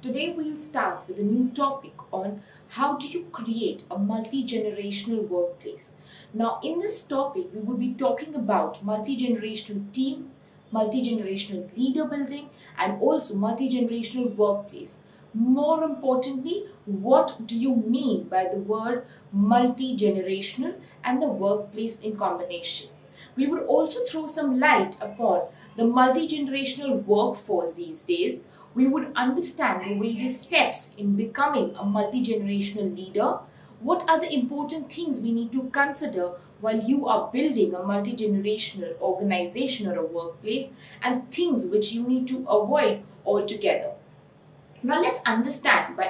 Today we'll start with a new topic on how do you create a multi-generational workplace. Now in this topic we will be talking about multi-generational team, multi-generational leader building and also multi-generational workplace. More importantly, what do you mean by the word multi-generational and the workplace in combination? We would also throw some light upon the multi-generational workforce these days. We would understand the various steps in becoming a multi-generational leader. What are the important things we need to consider while you are building a multi-generational organization or a workplace, and things which you need to avoid altogether. Now let's understand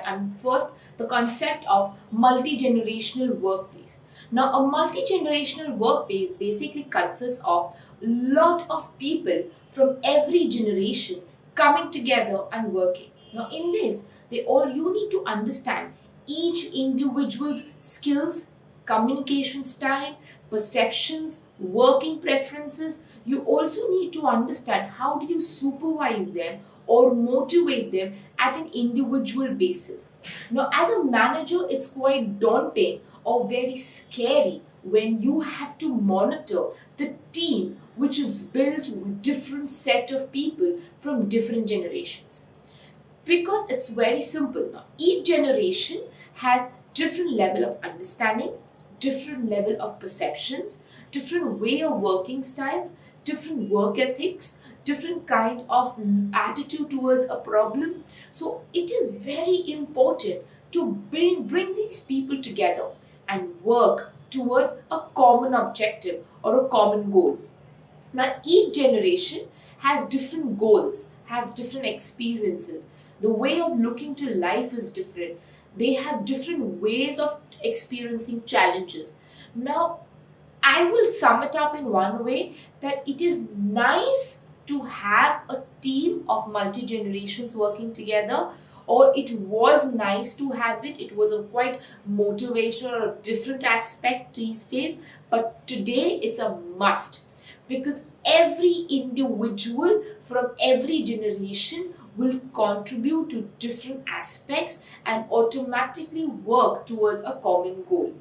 first the concept of multi-generational workplace. Now a multi-generational workplace basically consists of a lot of people from every generation coming together and working. Now in this, you need to understand each individual's skills, communication style, perceptions, working preferences. You also need to understand how do you supervise them or motivate them at an individual basis. Now, as a manager, it's quite daunting or very scary when you have to monitor the team which is built with different set of people from different generations. Because it's very simple now. Each generation has different level of understanding, different level of perceptions, different way of working styles, different work ethics, different kind of attitude towards a problem. So it is very important to bring these people together and work towards a common objective or a common goal. Now each generation has different goals, have different experiences. The way of looking to life is different. They have different ways of experiencing challenges. Now I will sum it up in one way that it is nice to have a team of multi-generations working together, or it was nice to have it. It was a quite motivational or different aspect these days, but today it's a must because every individual from every generation will contribute to different aspects and automatically work towards a common goal.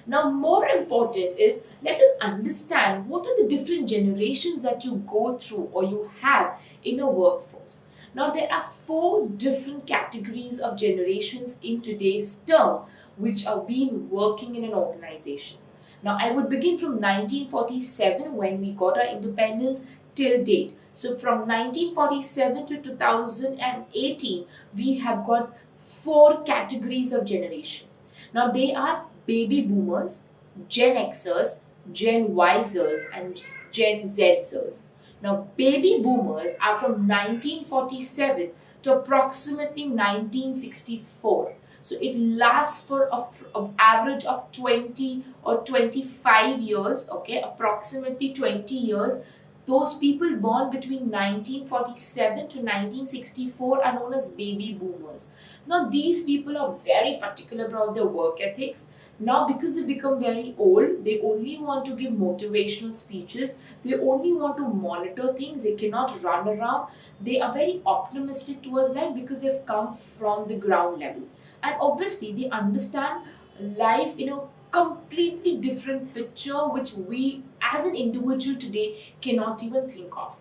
Now, more important is let us understand what are the different generations that you go through or you have in a workforce. Now, there are 4 different categories of generations in today's term which are being working in an organization. Now, I would begin from 1947 when we got our independence till date. So, from 1947 to 2018, we have got 4 categories of generation. Now, they are baby boomers, Gen Xers, Gen Yzers, and Gen Zers. Now, baby boomers are from 1947 to approximately 1964. So it lasts for an average of 20 or 25 years, okay, approximately 20 years. Those people born between 1947 to 1964 are known as baby boomers. Now, these people are very particular about their work ethics. Now, because they become very old, they only want to give motivational speeches. They only want to monitor things. They cannot run around. They are very optimistic towards life because they've come from the ground level. And obviously, they understand life in a completely different picture which we as an individual today cannot even think of.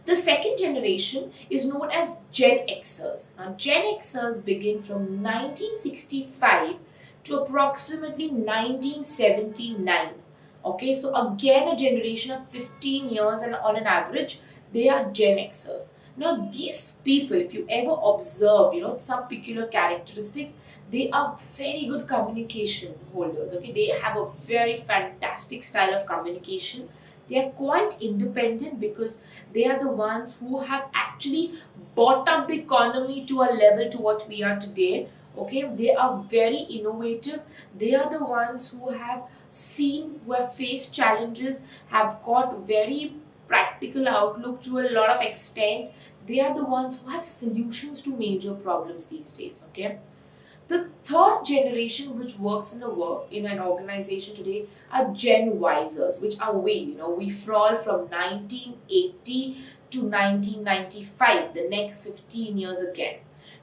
The second generation is known as Gen Xers. Now, Gen Xers begin from 1965 to approximately 1979. Okay, so again a generation of 15 years, and on an average, they are Gen Xers. Now, these people, if you ever observe, some peculiar characteristics, they are very good communication holders. Okay, they have a very fantastic style of communication. They are quite independent because they are the ones who have actually brought up the economy to a level to what we are today. Okay, they are very innovative. They are the ones who have faced challenges, have got very practical outlook to a lot of extent. They are the ones who have solutions to major problems these days. Okay, The third generation which works in an organization today are Gen Wisers, which are we fall from 1980 to 1995, the next 15 years again.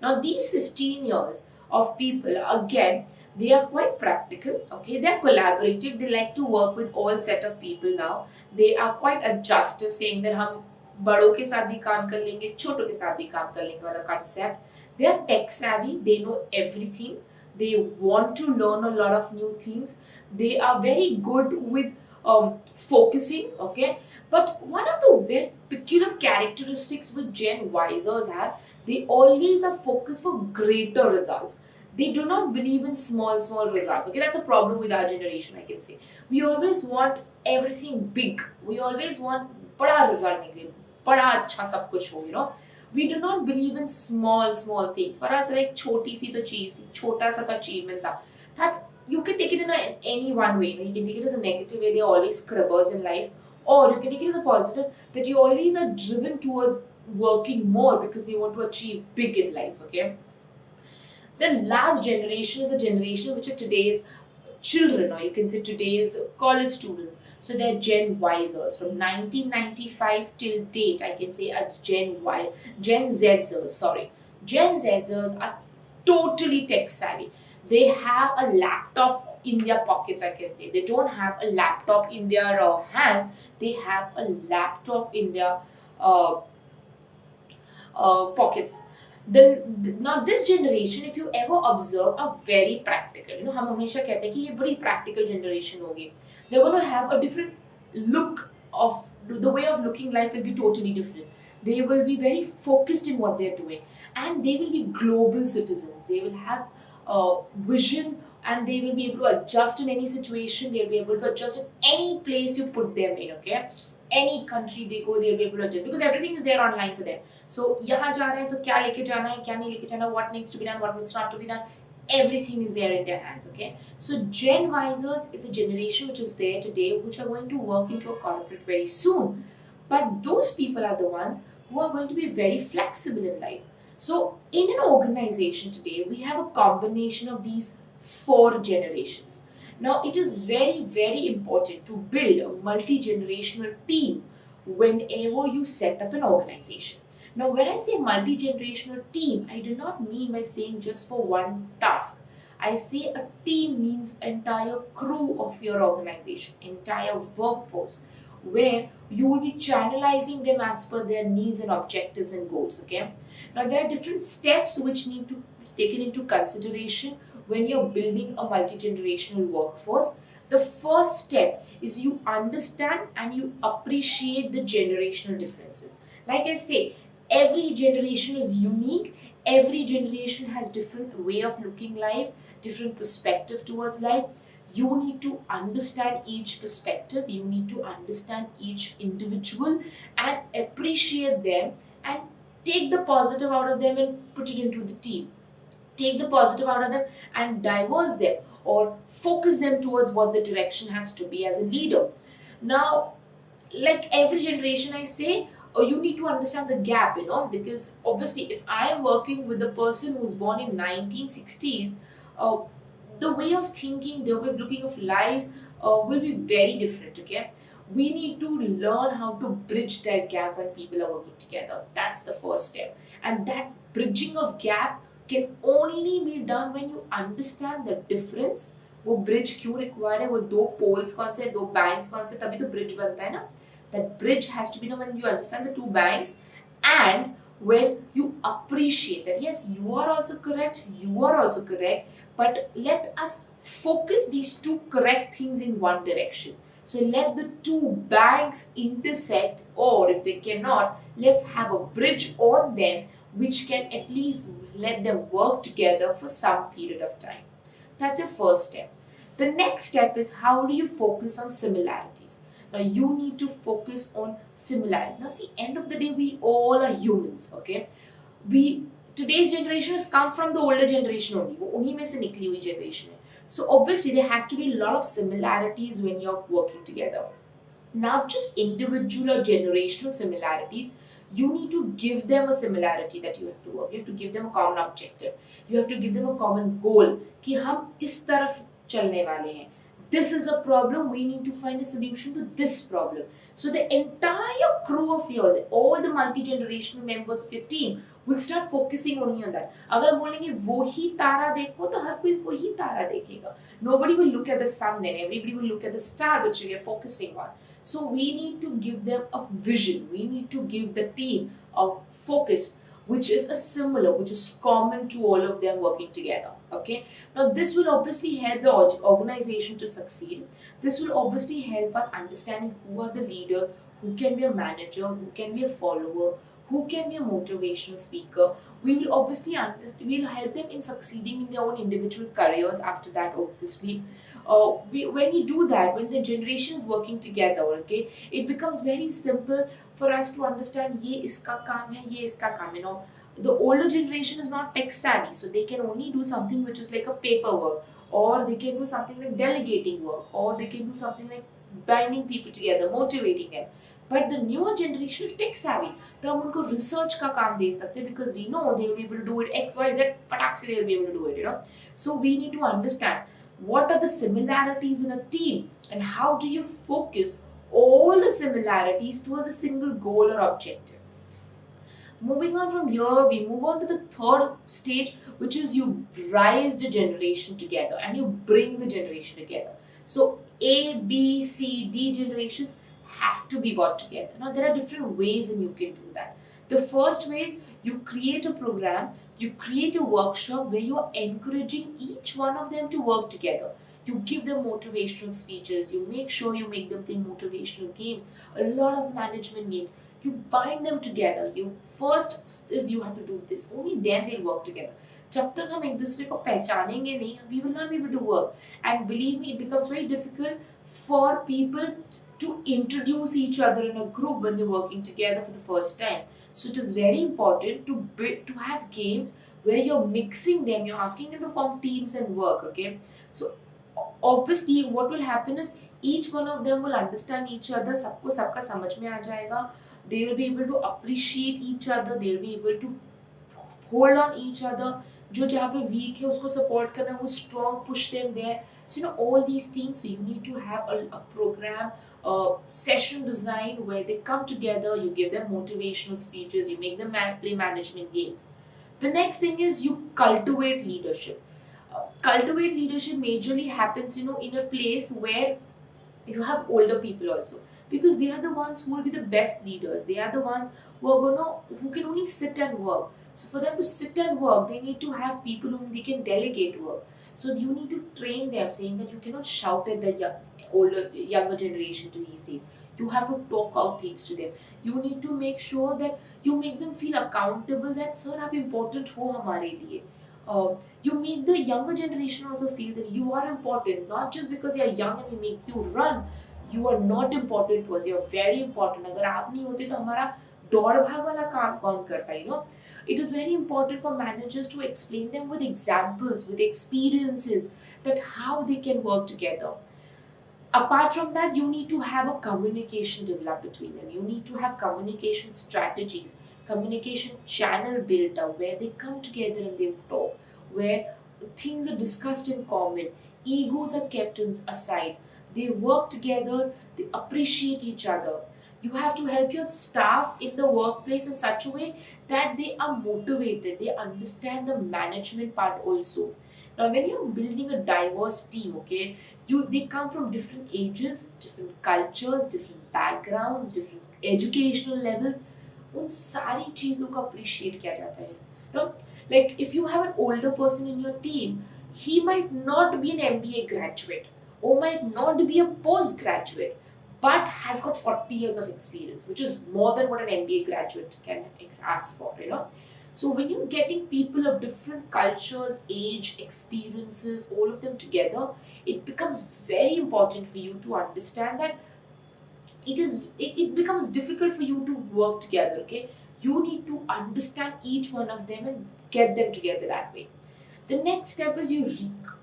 Now these 15 years of people, again, they are quite practical, okay? They are collaborative. They like to work with all set of people now. They are quite adjustive, saying that हम बड़ों के साथ भी काम कर लेंगे, छोटों के साथ भी काम कर लेंगे वाला concept. They are tech savvy. They know everything. They want to learn a lot of new things. They are very good with focusing, okay? But one of the very peculiar characteristics which Gen Wisers have, they always are focused for greater results. They do not believe in small results. Okay, that's a problem with our generation, I can say. We always want everything big. We always want बड़ा result निकले, बड़ा अच्छा सब कुछ हो. We do not believe in small things. For us, like छोटी सी तो चीज थी, छोटा सा तो achievement था. That's, you can take it in any one way. You can take it as a negative way. There are always cribbers in life, or you can take it as a positive that you always are driven towards working more because they want to achieve big in life. Okay. The last generation is the generation which are today's children, or you can say today's college students. So they're Gen Wisers. From 1995 till date, I can say it's Gen Zers, sorry. Gen Zers are totally tech savvy. They have a laptop in their pockets, I can say. They don't have a laptop in their hands. They have a laptop in their uh, pockets. Now this generation, if you ever observe, are very practical. हम हमेशा कहते हैं कि ये बड़ी practical generation होगी. They're going to have a different look of, the way of looking life will be totally different. They will be very focused in what they're doing, and they will be global citizens. They will have vision, and they will be able to adjust in any situation. They'll be able to adjust in any place you put them in. Okay. Any country they go, they'll be able to adjust because everything is there online for them. So यहाँ जा रहे हैं तो क्या लेके जाना है, क्या नहीं लेके जाना, what needs to be done, what needs not to be done, everything is there in their hands. Okay, so Gen Wisers is a generation which is there today, which are going to work into a corporate very soon. But those people are the ones who are going to be very flexible in life. So in an organization today, we have a combination of these four generations. Now, it is very important to build a multi-generational team whenever you set up an organization. Now, when I say multi-generational team, I do not mean by saying just for one task. I say a team means entire crew of your organization, entire workforce, where you will be channelizing them as per their needs and objectives and goals. Okay. Now, there are different steps which need to be taken into consideration when you're building a multi-generational workforce. The first step is you understand and you appreciate the generational differences. Like I say, every generation is unique. Every generation has different way of looking life, different perspective towards life. You need to understand each perspective. You need to understand each individual and appreciate them and take the positive out of them and put it into the team. Take the positive out of them and diverse them or focus them towards what the direction has to be as a leader. Now, like every generation, I say, you need to understand the gap, because obviously if I am working with a person who's born in 1960s, the way of thinking, the way of looking of life will be very different, okay? We need to learn how to bridge that gap when people are working together. That's the first step. And that bridging of gap can only be done when you understand the difference. वो bridge क्यों required है, वो दो poles कौन से, दो banks कौन से, तभी तो bridge बनता है ना. That bridge has to be when you understand the two banks and when you appreciate that yes, you are also correct, but let us focus these two correct things in one direction. So let the two banks intersect, or if they cannot, let's have a bridge on them which can at least let them work together for some period of time. That's your first step. The next step is how do you focus on similarities? Now you need to focus on similarity. Now see, end of the day, we all are humans, okay? Today's generation has come from the older generation only. वो उन्हीं में से निकली हुई generation है. So obviously there has to be a lot of similarities when you're working together. Not just individual or generational similarities. you need to give them a similarity that you have to work. You have to give them a common objective. You have to give them a common goal कि हम इस तरफ चलने वाले हैं. This is a problem, we need to find a solution to this problem. So the entire crew of yours, all the multi-generational members of your team will start focusing only on that. अगर बोलेंगे वो ही तारा देखो तो हर कोई वो ही तारा देखेगा. Nobody will look at the sun then, everybody will look at the star which we are focusing on. So we need to give them a vision, we need to give the team a focus which is a similar, which is common to all of them working together. Okay. Now this will obviously help the organization to succeed. This will obviously help us understanding who are the leaders, who can be a manager, who can be a follower, who can be a motivational speaker. We will obviously understand, we'll help them in succeeding in their own individual careers after that, obviously. When we do that, when the generation is working together, okay, it becomes very simple for us to understand ये इसका काम है, ये इसका काम है. You know, the older generation is not tech savvy, so they can only do something which is like a paperwork, or they can do something like delegating work, or they can do something like binding people together, motivating them. But the newer generation is tech savvy. तो हम उनको research का काम दे सकते हैं because we know they will be able to do it X, Y, Z, फटाक से they will be able to do it, you know. So we need to understand what are the similarities in a team and how do you focus all the similarities towards a single goal or objective. Moving on from here, we move on to the third stage, which is you rise the generation together and you bring the generation together. So A, B, C, D generations have to be brought together. Now there are different ways and you can do that. The first way is you create a program, you create a workshop where you are encouraging each one of them to work together. You give them motivational speeches, you make sure you make them play motivational games, a lot of management games. You bind them together. You first is you have to do this. Only then they'll work together. जब तक हम एक दूसरे को पहचानेंगे नहीं, we will not be able to work. And believe me, it becomes very difficult for people to introduce each other in a group when they're working together for the first time. So it is very important to have games where you're mixing them, you're asking them to form teams and work. Okay, so obviously what will happen is each one of them will understand each other. सबको सबका समझ में आ जाएगा. They will be able to appreciate each other. They will be able to hold on each other. जो जहाँ पे weak है उसको support करना, वो strong, push them there. So you know all these things. So you need to have a program, a session design where they come together. You give them motivational speeches. You make them play management games. The next thing is you cultivate leadership. Cultivate leadership majorly happens, you know, in a place where you have older people also. Because they are the ones who will be the best leaders. They are the ones who can only sit and work. So for them to sit and work, they need to have people whom they can delegate work. So you need to train them, saying that you cannot shout at the younger generation to these days. You have to talk out things to them. You need to make sure that you make them feel accountable. That sir, आप important हो हमारे लिए. You make the younger generation also feel that you are important, not just because you are young and we make you run. You are not important to us. You are very important. अगर आप नहीं होते तो हमारा दौड़ भाग वाला काम कौन करता है, you know? It is very important for managers to explain them with examples, with experiences, that how they can work together. Apart from that, you need to have a communication developed between them. You need to have communication strategies, communication channel built up where they come together and they talk, where things are discussed in common, egos are kept aside. They work together, they appreciate each other. You have to help your staff in the workplace in such a way that they are motivated, they understand the management part also. Now, when you're building a diverse team, okay, they come from different ages, different cultures, different backgrounds, different educational levels. उन सारी चीजों को appreciate किया जाता है. You know, like if you have an older person in your team, he might not be an MBA graduate or might not be a postgraduate, but has got 40 years of experience, which is more than what an MBA graduate can ask for, you know. So when you're getting people of different cultures, age, experiences, all of them together, it becomes very important for you to understand that it becomes difficult for you to work together, okay? You need to understand each one of them and get them together that way. The next step is you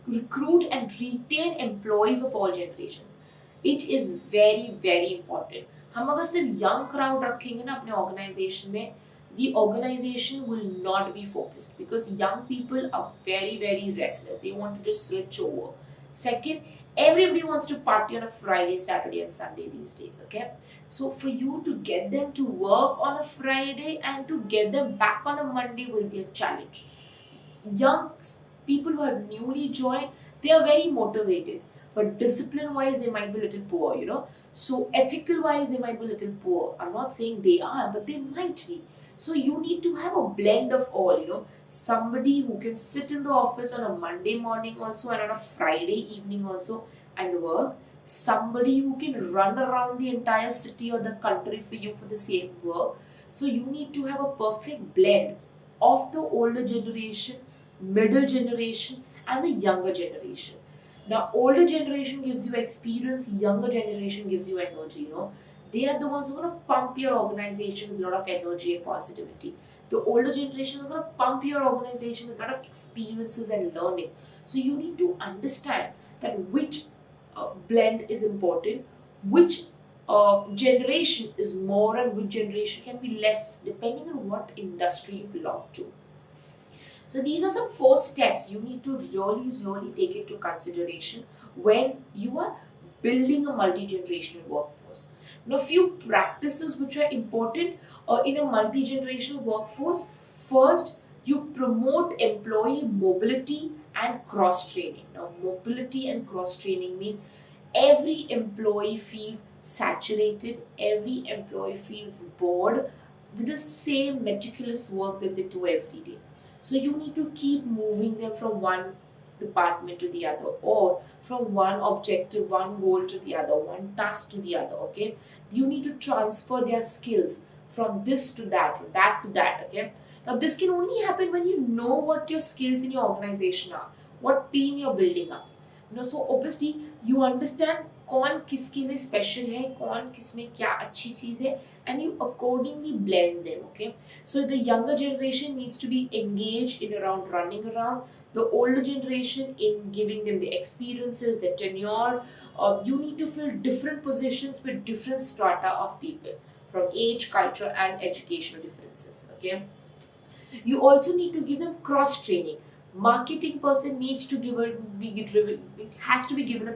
recruit and retain employees of all generations. It is very, very important. हम अगर सिर्फ young crowd रखेंगे ना अपने organisation में, the organization will not be focused because young people are very restless. They want to just switch over. Second, everybody wants to party on a Friday, Saturday and Sunday these days, okay? So for you to get them to work on a Friday and to get them back on a Monday will be a challenge. Young people who are newly joined, they are very motivated, but discipline wise they might be a little poor, so ethical wise they might be a little poor. I'm not saying they are, but they might be. So you need to have a blend of all, somebody who can sit in the office on a Monday morning also and on a Friday evening also and work, somebody who can run around the entire city or the country for you for the same work. So you need to have a perfect blend of the older generation, middle generation and the younger generation. Now older generation gives you experience, younger generation gives you energy, they are the ones who are going to pump your organization with a lot of energy and positivity. The older generation is going to pump your organization with a lot of experiences and learning. So you need to understand that which blend is important, which generation is more and which generation can be less depending on what industry you belong to. So these are some 4 steps you need to really take into consideration when you are building a multi-generational workforce. Now, few practices which are important in a multi-generational workforce. First, you promote employee mobility and cross-training. Now, mobility and cross-training means every employee feels saturated, every employee feels bored with the same meticulous work that they do every day. So you need to keep moving them from one department to the other, or from one objective, one goal to the other, one task to the other, okay? You need to transfer their skills from this to that, from that to that, okay? Now this can only happen when you know what your skills in your organization are, what team you're building up. So obviously you understand कौन किसके लिए special है, कौन किसमें क्या अच्छी चीज है, and you accordingly blend them, okay? So the younger generation needs to be engaged in around running around, the older generation in giving them the experiences, the tenure. You need to fill different positions with different strata of people from age, culture and educational differences, okay? You also need to give them cross training. Marketing person needs to has to be given a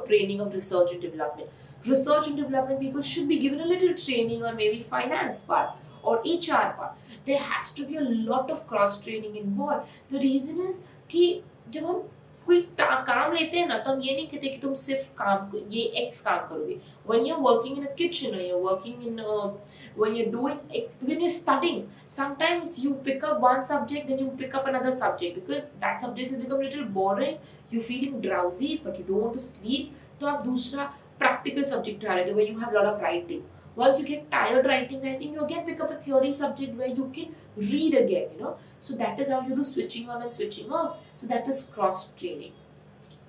training of research and development. Research and development people should be given a little training on maybe finance part or HR part. There has to be a lot of cross training involved. The reason is कि जब हम कोई काम लेते हैं ना, तो हम ये नहीं कहते कि तुम सिर्फ काम ये X काम करोगे. When you're working in a kitchen or you're working in when you're studying, sometimes you pick up one subject, then you pick up another subject because that subject has become a little boring, you're feeling drowsy but you don't want to sleep, तो आप दूसरा practical subject उठा रहे थे where you have a lot of writing. Once you get tired writing, you again pick up a theory subject where you can read again, So that is how you do switching on and switching off. So that is cross training.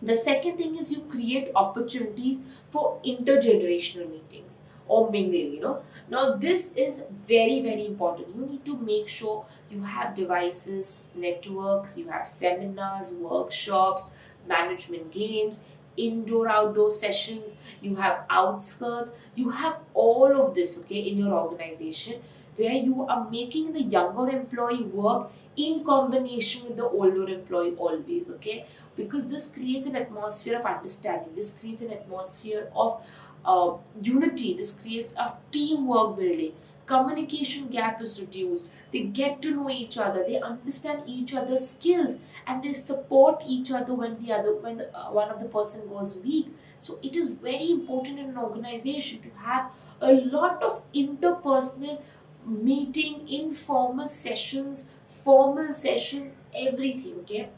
The second thing is you create opportunities for intergenerational meetings or mingling, Now this is very important. You need to make sure you have devices, networks, you have seminars, workshops, management games, indoor outdoor sessions, you have outskirts, you have all of this, okay, in your organization where you are making the younger employee work in combination with the older employee always, okay, because this creates an atmosphere of understanding, this creates an atmosphere of unity, this creates a teamwork building, communication gap is reduced, they get to know each other, they understand each other's skills and they support each other when one of the person goes weak. So it is very important in an organization to have a lot of interpersonal meeting, informal sessions, formal sessions, everything, okay?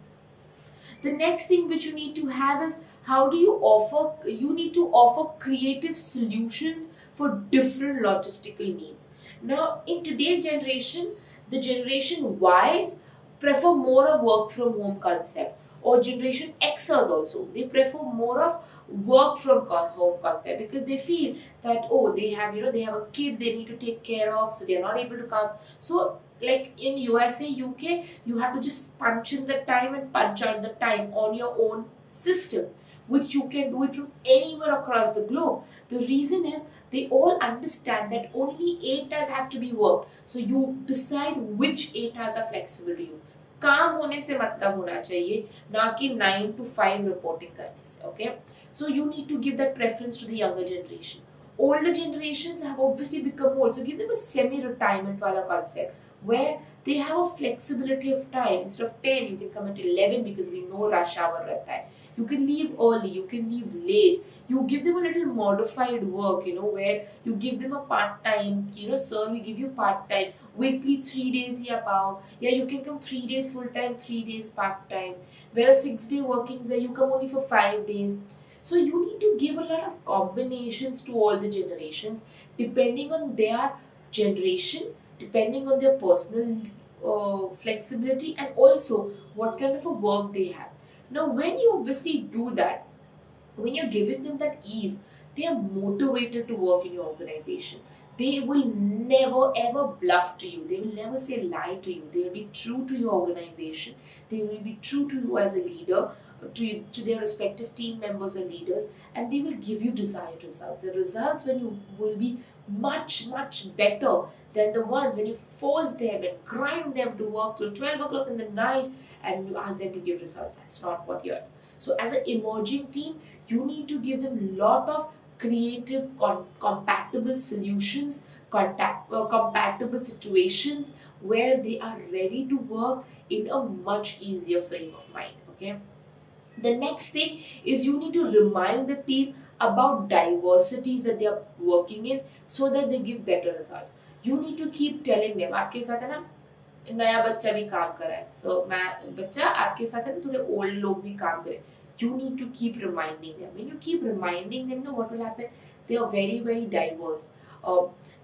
The next thing which you need to have is you need to offer creative solutions for different logistical needs. Now, in today's generation, the generation Ys prefer more of work from home concept, or generation Xers also. They prefer more of work from home concept because they feel that, they have a kid they need to take care of, so they are not able to come. So like in USA, UK, you have to just punch in the time and punch out the time on your own system. which you can do it from anywhere across the globe. The reason is they all understand that only 8 hours have to be worked. So you decide which 8 hours are flexible to you. काम होने से मतलब होना चाहिए, ना कि 9 to 5 reporting करने से. Okay, so you need to give that preference to the younger generation. Older generations have obviously become old, so give them a semi-retirement wala concept where they have a flexibility of time. Instead of 10, you can come at 11 because we know rush hour रहता है. You can leave early, you can leave late. You give them a little modified work, where you give them a part-time, sir, we give you part-time, weekly 3 days here, pow. Yeah, you can come 3 days full-time, 3 days part-time. Whereas 6-day workings there, you come only for 5 days. So you need to give a lot of combinations to all the generations, depending on their generation, depending on their personal flexibility, and also what kind of a work they have. Now, when you obviously do that, when you're giving them that ease, they are motivated to work in your organization. They will never ever bluff to you. They will never say lie to you. They will be true to your organization. They will be true to you as a leader, to their respective team members or leaders, and they will give you desired results. The results when you will be much, much better than the ones when you force them and grind them to work till 12 o'clock in the night and you ask them to give results. That's not what you're. So as an emerging team, you need to give them a lot of creative, compatible solutions, compatible situations where they are ready to work in a much easier frame of mind. Okay. The next thing is you need to remind the team about diversities that they are working in so that they give better results. You need to keep telling them, आपके साथ है ना नया बच्चा भी काम कर रहा है, so मैं बच्चा आपके साथ है ना थोड़े old लोग भी काम करें. You need to keep reminding them. When you keep reminding them, what will happen? They are very, very diverse.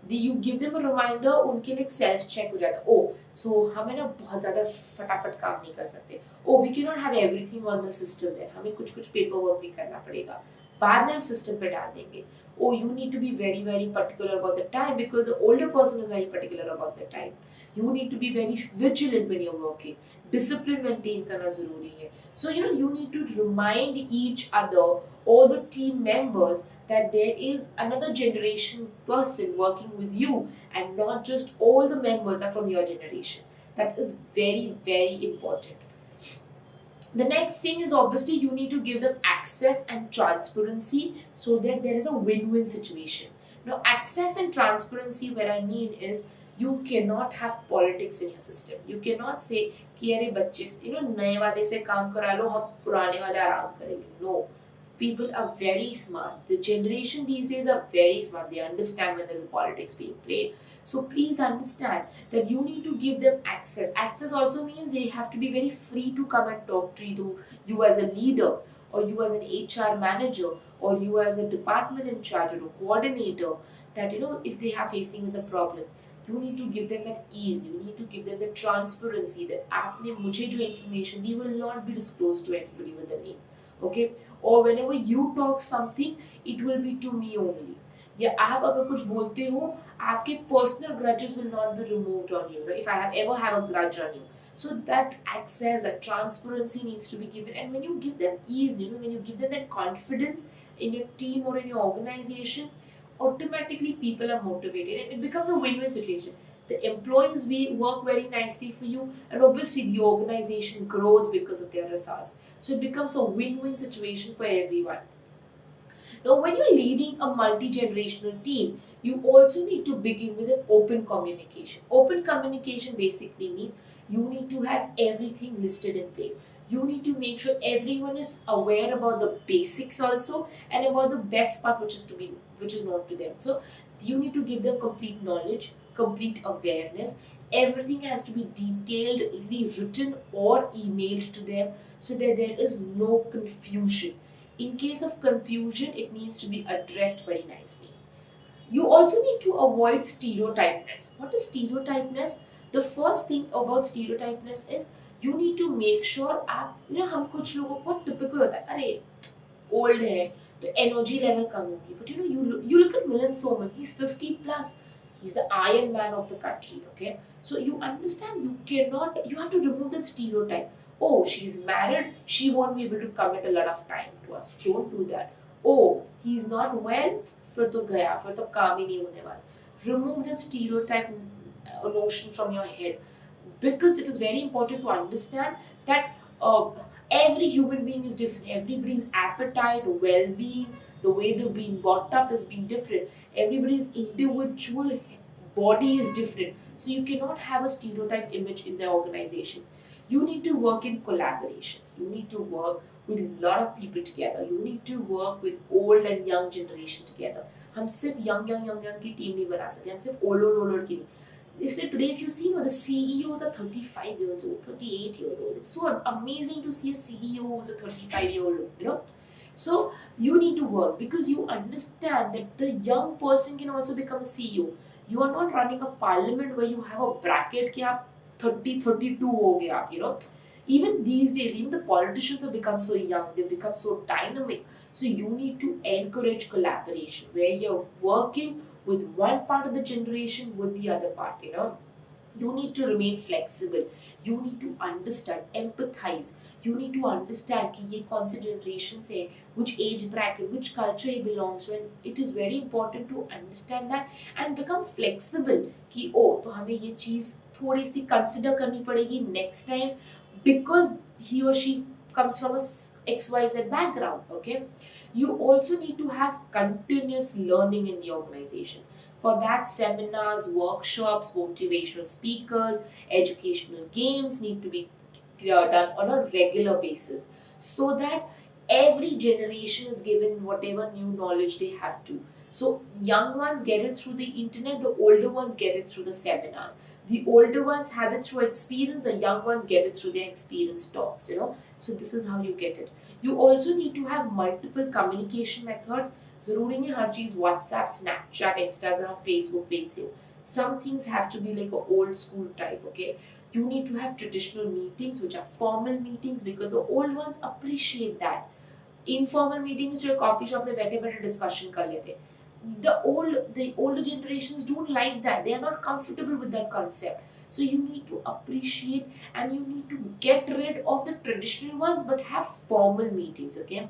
You give them a reminder, उनके लिए self check हो जाता है. Oh, so हम है ना बहुत ज़्यादा फटाफट काम नहीं कर सकते. Oh, we cannot have everything on the system there. हमें कुछ paper work भी करना पड़ेगा. बाद में हम system पे डाल देंगे. Oh, you need to be very, very particular about the time because the older person is very particular about the time. You need to be very vigilant when you're working. Discipline maintain करना ज़रूरी है. So you need to remind each other or the team members that there is another generation person working with you and not just all the members are from your generation. That is very, very important. The next thing is obviously you need to give them access and transparency so that there is a win-win situation. Now, access and transparency, what I mean is you cannot have politics in your system. You cannot say कि अरे बच्चे नए वाले से काम करा लो हम पुराने वाले आराम करेंगे. No. People are very smart. The generation these days are very smart. They understand when there is politics being played. So please understand that you need to give them access. Access also means they have to be very free to come and talk to you as a leader or you as an HR manager or you as a department in charge or a coordinator that if they are facing with a problem. You need to give them that ease. You need to give them the transparency that आपने मुझे जो information the will not be disclosed to anybody with a name. Okay, or whenever you talk something, it will be to me only. या आप अगर कुछ बोलते हो, आपके personal grudges will not be removed on you. Right? If I ever have a grudge on you, so that access, that transparency needs to be given. And when you give them ease, when you give them that confidence in your team or in your organization, automatically people are motivated, and it becomes a win-win situation. The employees work very nicely for you, and obviously the organization grows because of their results. So it becomes a win-win situation for everyone. Now, when you're leading a multi-generational team, you also need to begin with an open communication. Open communication basically means you need to have everything listed in place. You need to make sure everyone is aware about the basics also and about the best part which is known to them. So you need to give them complete knowledge, complete awareness. Everything has to be detailedly written or emailed to them so that there is no confusion. In case of confusion, it needs to be addressed very nicely. You also need to avoid stereotypeness. What is stereotypeness? The first thing about stereotypeness is you need to make sure आप हम कुछ लोगों को typical होता है अरे old है तो energy level कम होगी, but you look at Milind Soman, he's 50 plus, he's the Iron Man of the country. Okay, so you understand you have to remove that stereotype. Oh, she's married, she won't be able to commit a lot of time to us. Don't do that. Oh, he's not well, फिर तो गया, फिर तो काम ही नहीं होने वाला. Remove the stereotype notion from your head, because it is very important to understand that every human being is different. Everybody's appetite, well-being, the way they've been brought up has been different. Everybody's individual body is different. So you cannot have a stereotype image in the organization. You need to work in collaborations. You need to work with a lot of people together. You need to work with old and young generation together. हम सिर्फ young की team नहीं बना सकते. हम सिर्फ old की नहीं. Isn't today, if you see, the CEOs are 35 years old, 38 years old. It's so amazing to see a CEO who's a 35-year-old, So you need to work, because you understand that the young person can also become a CEO. You are not running a parliament where you have a bracket कि आप 30, 32 हो गए आप, Even these days, even the politicians have become so young, they've become so dynamic. So you need to encourage collaboration where you're working with one part of the generation with the other part. You need to remain flexible. You need to understand, empathize. You need to understand कि ये कौन से generations है, which age bracket, which culture he belongs to, and it is very important to understand that and become flexible कि तो हमें ये चीज थोड़ी सी consider करनी पड़ेगी next time, because he or she comes from a XYZ background. Okay, you also need to have continuous learning in the organization. For that, seminars, workshops, motivational speakers, educational games need to be done on a regular basis, so that every generation is given whatever new knowledge they have to. So young ones get it through the internet, the older ones get it through the seminars. The older ones have it through experience, the young ones get it through their experience talks. So this is how you get it. You also need to have multiple communication methods. जरूरी नहीं हर चीज WhatsApp, Snapchat, Instagram, Facebook page से. Some things have to be like an old school type, okay? You need to have traditional meetings, which are formal meetings, because the old ones appreciate that. Informal meetings जो coffee shop में बैठे बैठे discussion कर लेते. The older generations don't like that. They are not comfortable with that concept. So you need to appreciate and you need to get rid of the traditional ones, but have formal meetings, okay?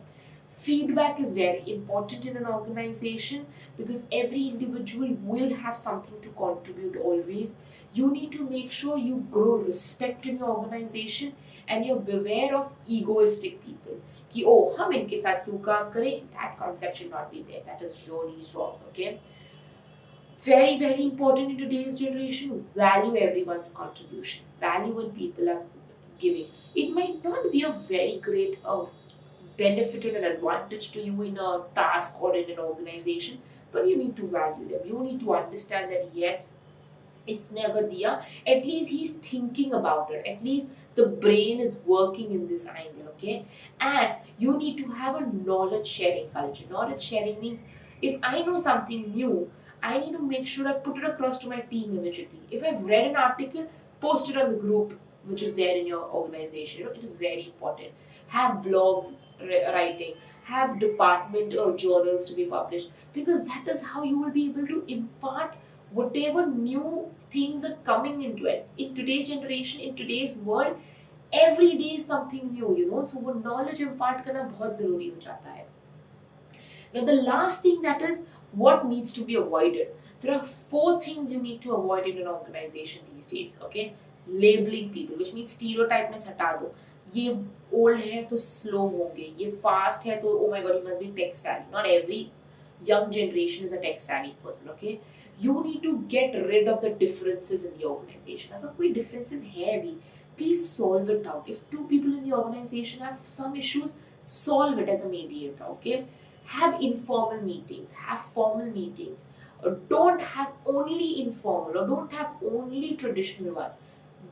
Feedback is very important in an organization, because every individual will have something to contribute always. You need to make sure you grow respect in your organization, and you're beware of egoistic people. कि हम इनके साथ क्यों काम करें? That concept should not be there. That is really wrong. Okay. Very, very important in today's generation. Value everyone's contribution. Value what people are giving. It might not be a very great benefit or an advantage to you in a task or in an organization, but you need to value them. You need to understand that yes, इसने अगर दिया, at least he's thinking about it. At least the brain is working in this angle, okay? And you need to have a knowledge sharing culture. Knowledge sharing means if I know something new, I need to make sure I put it across to my team immediately. If I've read an article, post it on the group which is there in your organization. It is very important. Have blogs writing, have department or journals to be published, because that is how you will be able to impart whatever new things are coming into it. In today's generation, in today's world, every day is something new, so वो knowledge impart करना बहुत जरूरी हो जाता है. Now the last thing, that is what needs to be avoided. There are 4 things you need to avoid in an organization these days, okay? Labeling people, which means stereotype में हटा दो. ये old है तो slow होंगे, ये fast है तो oh my god he must be tech savvy. Not every young generation is a tech savvy person, okay? You need to get rid of the differences in the organization. अगर कोई differences है भी, please solve it out. If 2 people in the organization have some issues, solve it as a mediator, okay? Have informal meetings, have formal meetings. Don't have only informal, or don't have only traditional ones.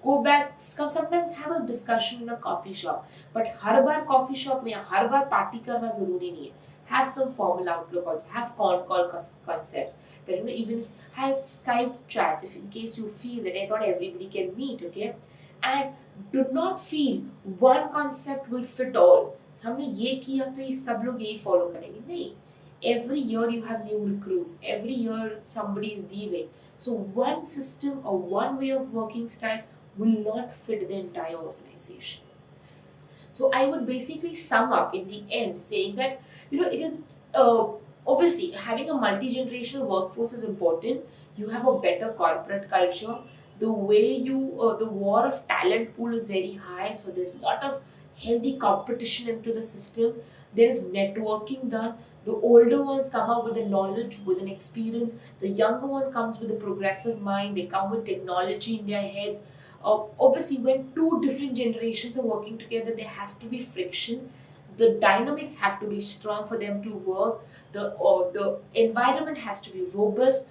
Go back, sometimes have a discussion in a coffee shop, but her bar coffee shop में हर बार party करना जरूरी नहीं है. Have some formal outlook also. Have con call concepts. Then even if have Skype chats, if in case you feel that not everybody can meet, okay? And do not feel one concept will fit all. हमने ये किया तो ये सब लोग यही follow करेंगे, नहीं. Every year you have new recruits. Every year somebody is leaving. So one system or one way of working style will not fit the entire organization. So I would basically sum up in the end saying that, it is obviously having a multi-generational workforce is important. You have a better corporate culture. The way the war of talent pool is very high, so there's a lot of healthy competition into the system. There is networking done. The older ones come up with the knowledge, with an experience. The younger one comes with a progressive mind. They come with technology in their heads. Obviously, when two different generations are working together, there has to be friction. The dynamics have to be strong for them to work. The environment has to be robust.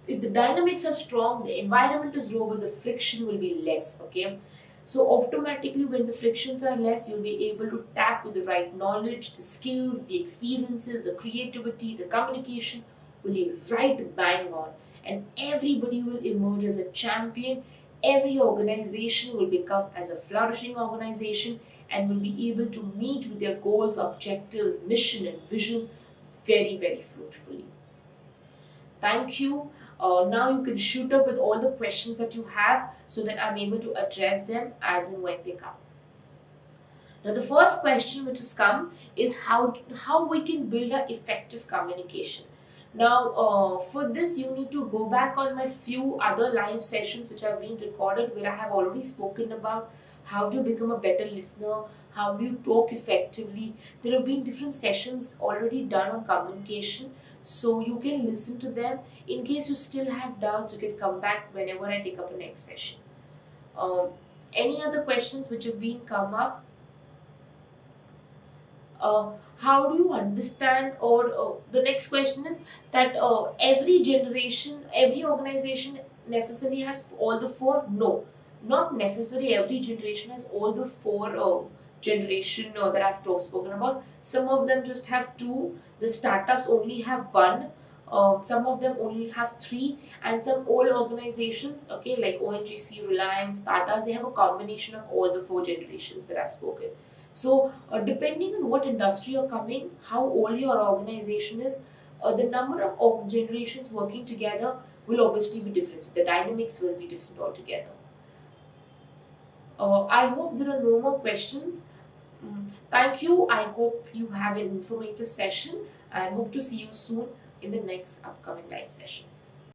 If the dynamics are strong, the environment is robust, the friction will be less. Okay, so automatically when the frictions are less, you'll be able to tap with the right knowledge, the skills, the experiences, the creativity, the communication will be right bang on, and everybody will emerge as a champion. Every organization will become as a flourishing organization and will be able to meet with their goals, objectives, mission and visions very, very fruitfully. Thank you. Now you can shoot up with all the questions that you have so that I'm able to address them as and when they come. Now the first question which has come is how we can build an effective communication. Now for this you need to go back on my few other live sessions which have been recorded, where I have already spoken about how to become a better listener, how do you talk effectively. There have been different sessions already done on communication, so you can listen to them. In case you still have doubts, you can come back whenever I take up a next session. Any other questions which have been come up? How do you understand, or the next question is that every generation, every organization necessarily has all the four? No, not necessarily every generation has all the four generation that I've spoken about. Some of them just have two. The startups only have one. Some of them only have three, and some old organizations, okay, like ONGC, Reliance, Tatas, they have a combination of all the four generations that I've spoken. So, depending on what industry you're coming, how old your organization is, the number of generations working together will obviously be different. So, the dynamics will be different altogether. I hope there are no more questions. Thank you. I hope you have an informative session and hope to see you soon in the next upcoming live session.